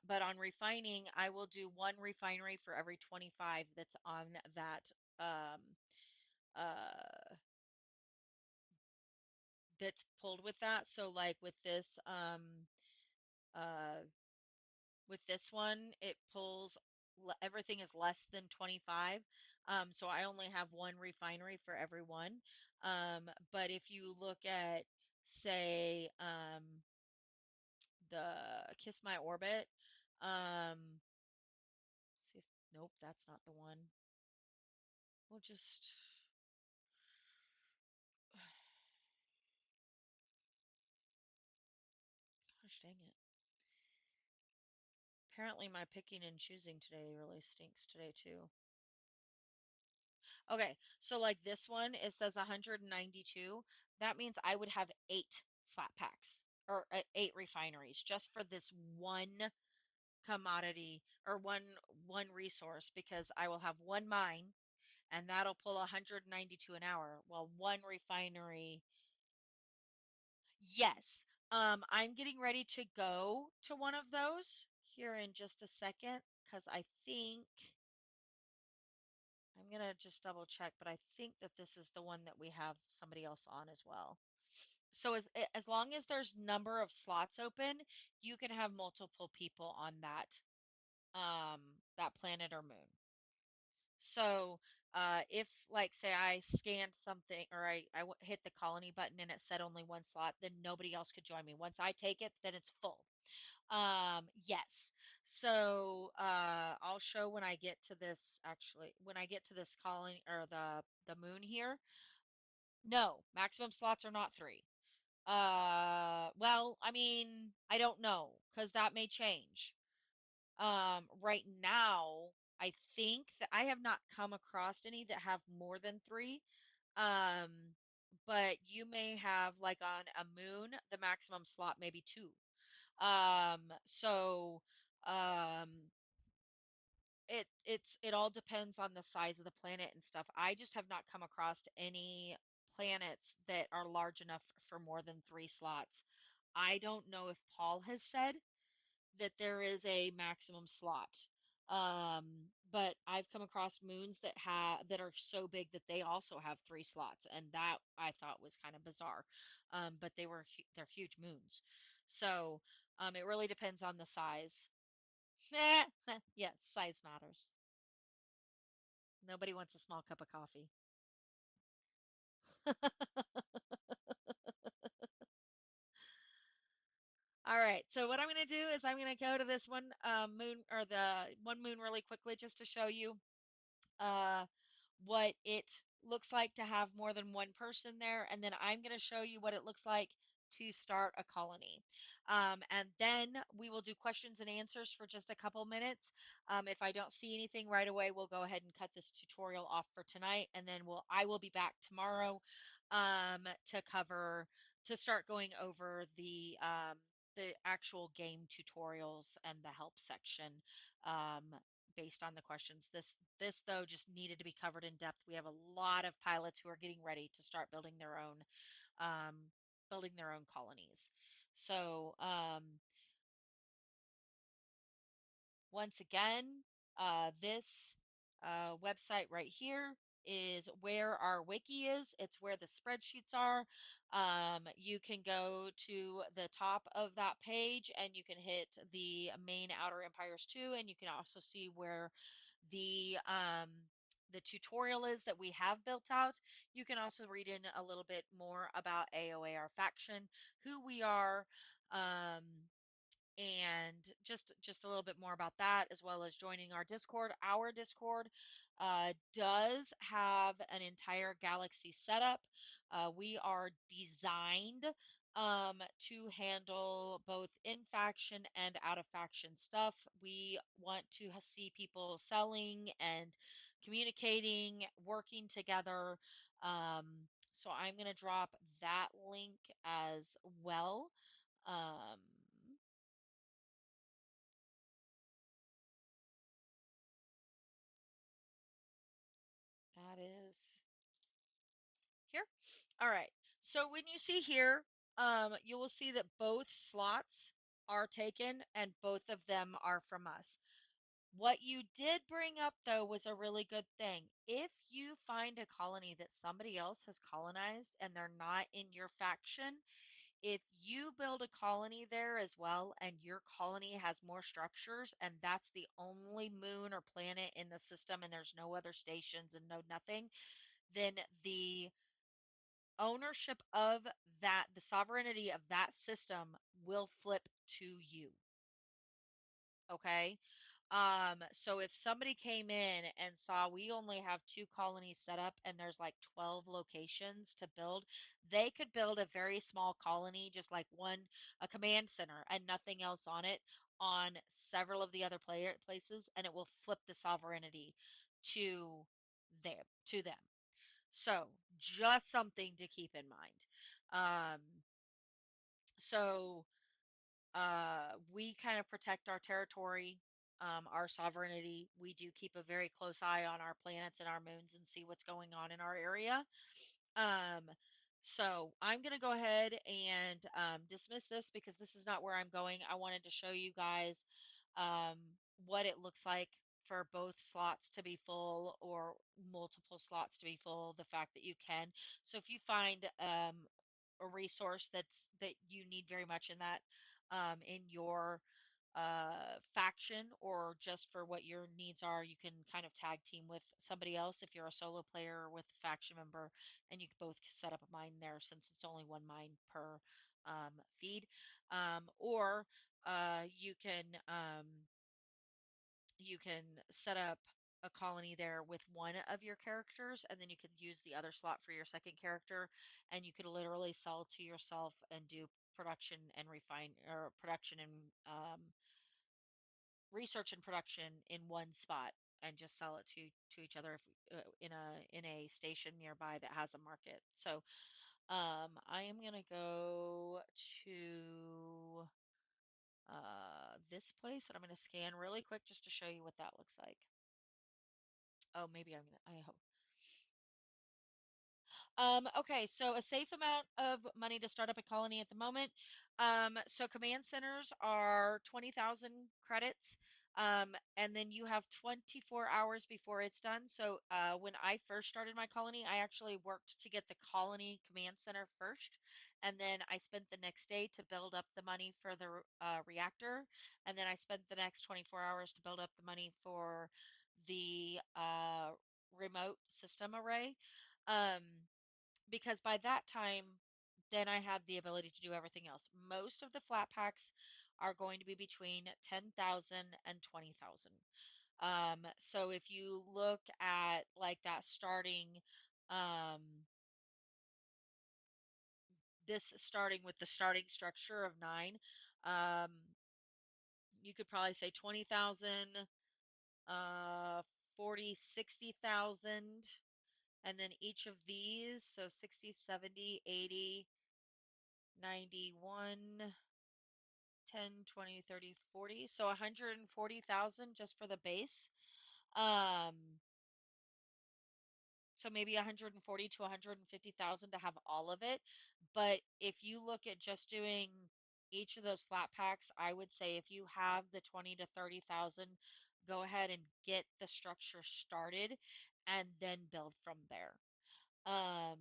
But on refining, I will do one refinery for every 25 that's on that um, uh, that's pulled with that. So like uh, with this one, it pulls everything is less than 25. So I only have one refinery for every one. But if you look at, say, the Kiss My Orbit, see if, nope, that's not the one. We'll just, gosh dang it. Apparently my picking and choosing today really stinks today too. Okay, so like this one, it says 192. That means I would have eight flat packs or eight refineries just for this one commodity or one resource because I will have one mine and that'll pull 192 an hour. Well, one refinery, yes. I'm getting ready to go to one of those here in just a second because I think I'm gonna just double check, but I think that this is the one that we have somebody else on as well. So as long as there's number of slots open, you can have multiple people on that planet or moon. So if like say I scanned something or hit the colony button and it said only one slot, then nobody else could join me. Once I take it, then it's full. Yes. So I'll show when I get to this actually when I get to this colony or the moon here. No, maximum slots are not three. Well, I mean, I don't know because that may change. Right now, I think that I have not come across any that have more than three. Um, but you may have like on a moon, the maximum slot may be two. So um, it all depends on the size of the planet and stuff. I just have not come across any planets that are large enough for more than three slots. I don't know if Paul has said that there is a maximum slot. But I've come across moons that are so big that they also have three slots, and that I thought was kind of bizarre. But they're huge moons, so it really depends on the size. Yes, size matters. Nobody wants a small cup of coffee. All right, so what I'm going to do is I'm going to go to this one moon or the one moon really quickly just to show you uh, what it looks like to have more than one person there, and then I'm going to show you what it looks like to start a colony. And then we will do questions and answers for just a couple minutes. If I don't see anything right away, we'll go ahead and cut this tutorial off for tonight, and then I will be back tomorrow to start going over the actual game tutorials and the help section um, based on the questions. This though just needed to be covered in depth. We have a lot of pilots who are getting ready to start um, building their own colonies. So once again, this website right here is where our wiki is. It's where the spreadsheets are. You can go to the top of that page and you can hit the main Outer Empires 2, and you can also see where the tutorial is that we have built out. You can also read in a little bit more about AOA, our faction, who we are, um, And just a little bit more about that, as well as joining our Discord. Our Discord does have an entire galaxy setup. We are designed to handle both in faction and out of faction stuff. We want to see people selling and communicating, working together. So I'm going to drop that link as well. Um, that is here. All right. So when you see here, you will see that both slots are taken and both of them are from us. What you did bring up, though, was a really good thing. If you find a colony that somebody else has colonized and they're not in your faction, if you build a colony there as well and your colony has more structures and that's the only moon or planet in the system and there's no other stations and no nothing, then the ownership of that, the sovereignty of that system will flip to you. Okay. So if somebody came in and saw we only have two colonies set up and there's like 12 locations to build, they could build a very small colony, just like one, a command center and nothing else on it, on several of the other places, and it will flip the sovereignty to them. So just something to keep in mind. Um, so we kind of protect our territory, our sovereignty. We do keep a very close eye on our planets and our moons and see what's going on in our area. Um, so I'm going to go ahead and dismiss this because this is not where I'm going. I wanted to show you guys what it looks like for both slots to be full or multiple slots to be full, the fact that you can. So if you find a resource that you need very much in that in your faction, or just for what your needs are, you can kind of tag team with somebody else if you're a solo player or with a faction member, and you can both set up a mine there since it's only one mine per feed. Or you can set up a colony there with one of your characters, and then you could use the other slot for your second character, and you could literally sell to yourself and do production and refine, or production and research and production in one spot, and just sell it to each other if in a station nearby that has a market. So I am gonna go to this place, and I'm gonna scan really quick just to show you what that looks like. Oh, maybe I hope. Okay, so a safe amount of money to start up a colony at the moment. So command centers are 20,000 credits. And then you have 24 hours before it's done. So when I first started my colony, I actually worked to get the colony command center first. And then I spent the next day to build up the money for the reactor. And then I spent the next 24 hours to build up the money for the remote system array. Um, because by that time, then I had the ability to do everything else. Most of the flat packs are going to be between 10,000 and 20,000. So if you look at like that starting, um, this starting with the starting structure of 9, um, you could probably say 20,000, uh, 40, 60,000, and then each of these, so 60, 70, 80, 91, 10, 20, 30, 40. So 140,000 just for the base. Um, so maybe 140 to 150,000 to have all of it. But if you look at just doing each of those flat packs, I would say if you have the 20 to 30,000, go ahead and get the structure started and then build from there. Um,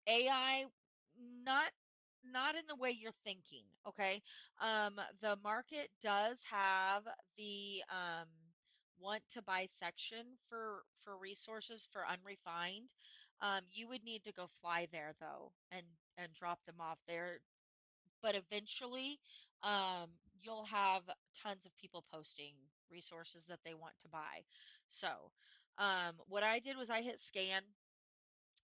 AI, not not in the way you're thinking, okay? The market does have the want to buy section for resources for unrefined. You would need to go fly there though and drop them off there. but eventually you'll have tons of people posting resources that they want to buy. So what I did was I hit scan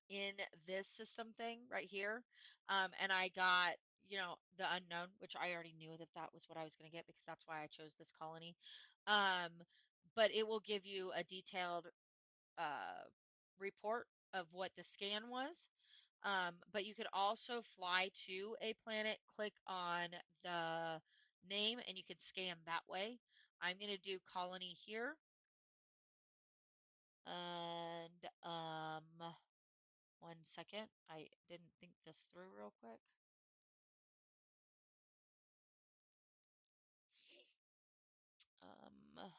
in this system thing right here, and I got, you know, the unknown, which I already knew that that was what I was going to get because that's why I chose this colony. Um, but it will give you a detailed uh, report of what the scan was. But you could also fly to a planet, click on the name, and you could scan that way. I'm going to do colony here. And 1 second. I didn't think this through real quick. Um,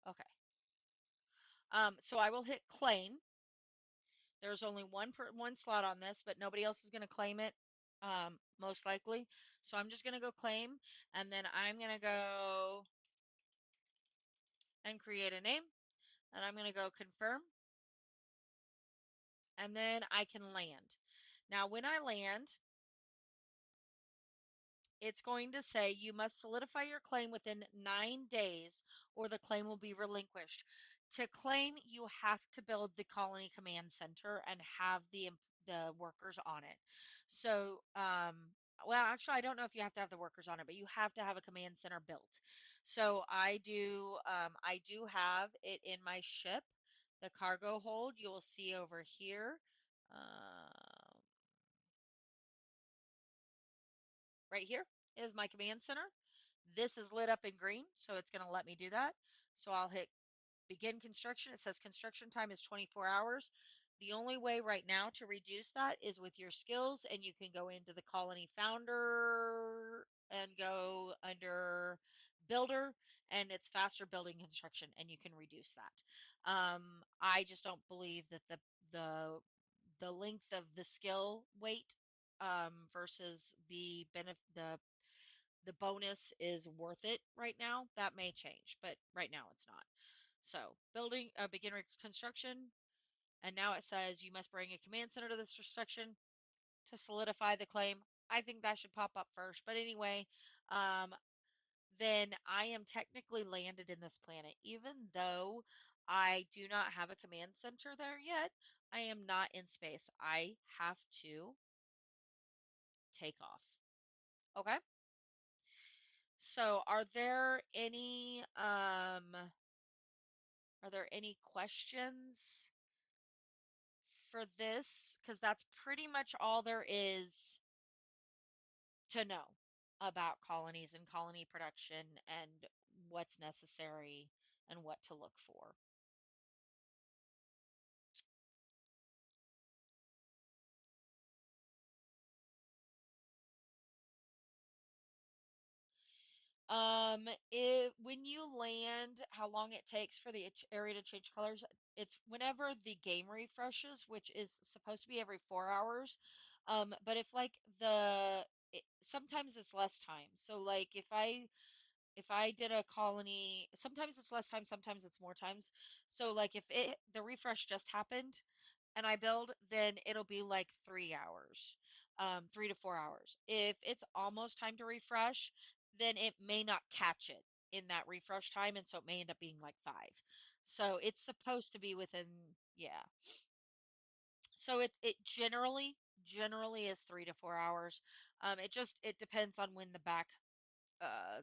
okay. So I will hit claim. There's only one slot on this, but nobody else is going to claim it, most likely. So I'm just going to go claim, and then I'm going to go and create a name, and I'm going to go confirm, and then I can land. Now, when I land, it's going to say you must solidify your claim within 9 days or the claim will be relinquished. To claim, you have to build the colony command center and have the workers on it. So, well, actually, I don't know if you have to have the workers on it, but you have to have a command center built. So I do have it in my ship, the cargo hold. You'll see over here. Um, Right here is my command center. This is lit up in green, so it's going to let me do that. So I'll hit begin construction. It says construction time is 24 hours. The only way right now to reduce that is with your skills, and you can go into the colony founder and go under builder, and it's faster building construction, and you can reduce that. I just don't believe that the length of the skill weight versus the bonus is worth it right now. That may change, but right now it's not. So building begin construction, and now it says you must bring a command center to this construction to solidify the claim. I think that should pop up first, but anyway, um, then I am technically landed in this planet, even though I do not have a command center there yet. I am not in space. I have to take off. Okay. So are there any questions for this? Because that's pretty much all there is to know about colonies and colony production and what's necessary and what to look for. When you land, how long it takes for the area to change colors, it's whenever the game refreshes, which is supposed to be every 4 hours. But if like sometimes it's less time. So like if I did a colony, sometimes it's less time, sometimes it's more times. So like if the refresh just happened and I build, then it'll be like 3 hours, 3 to 4 hours. If it's almost time to refresh, then it may not catch it in that refresh time, and so it may end up being like 5. So it's supposed to be within, yeah. So it generally is 3 to 4 hours. It depends on when uh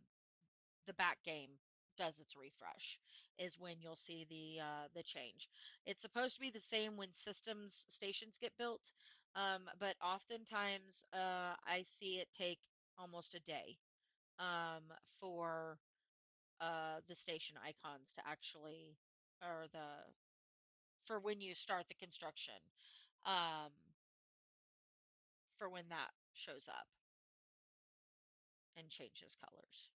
the back game does its refresh is when you'll see the change. It's supposed to be the same when systems stations get built, but oftentimes I see it take almost a day for the station icons to actually or the for when you start the construction um, for when that shows up and changes colors.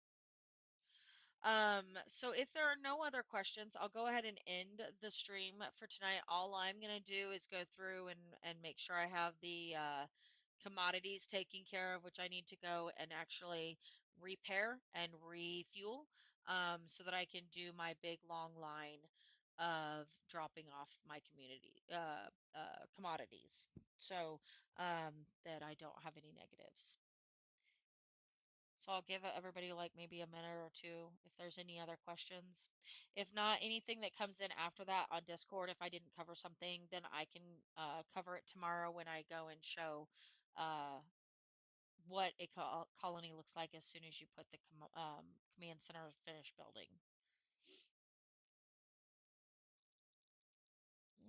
So if there are no other questions, I'll go ahead and end the stream for tonight. All I'm going to do is go through and make sure I have the commodities taken care of, which I need to go and actually repair and refuel, so that I can do my big long line of dropping off my community commodities, so that I don't have any negatives. So I'll give everybody like maybe a minute or two if there's any other questions. If not, anything that comes in after that on Discord, if I didn't cover something, then I can cover it tomorrow when I go and show uh, what a colony looks like as soon as you put the command center finished building.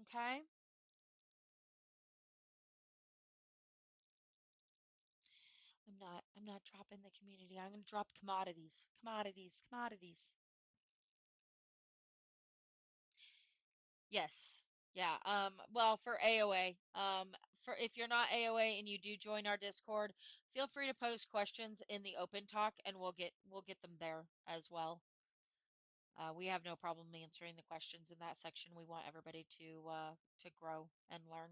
Okay? I'm not dropping the community. I'm going to drop commodities. Commodities, commodities. Yes. Yeah. Well, for AOA, for if you're not AOA and you do join our Discord, feel free to post questions in the open talk and we'll get them there as well. We have no problem answering the questions in that section. We want everybody to grow and learn.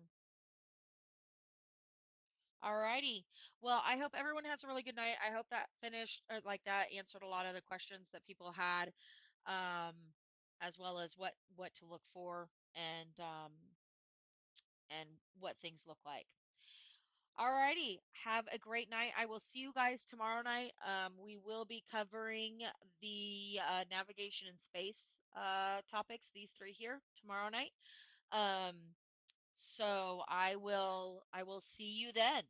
Alrighty. Well, I hope everyone has a really good night. I hope that finished or like that answered a lot of the questions that people had, um, as well as what to look for and what things look like. Alrighty, have a great night. I will see you guys tomorrow night. We will be covering the navigation in space topics, these three here tomorrow night. So I will see you then.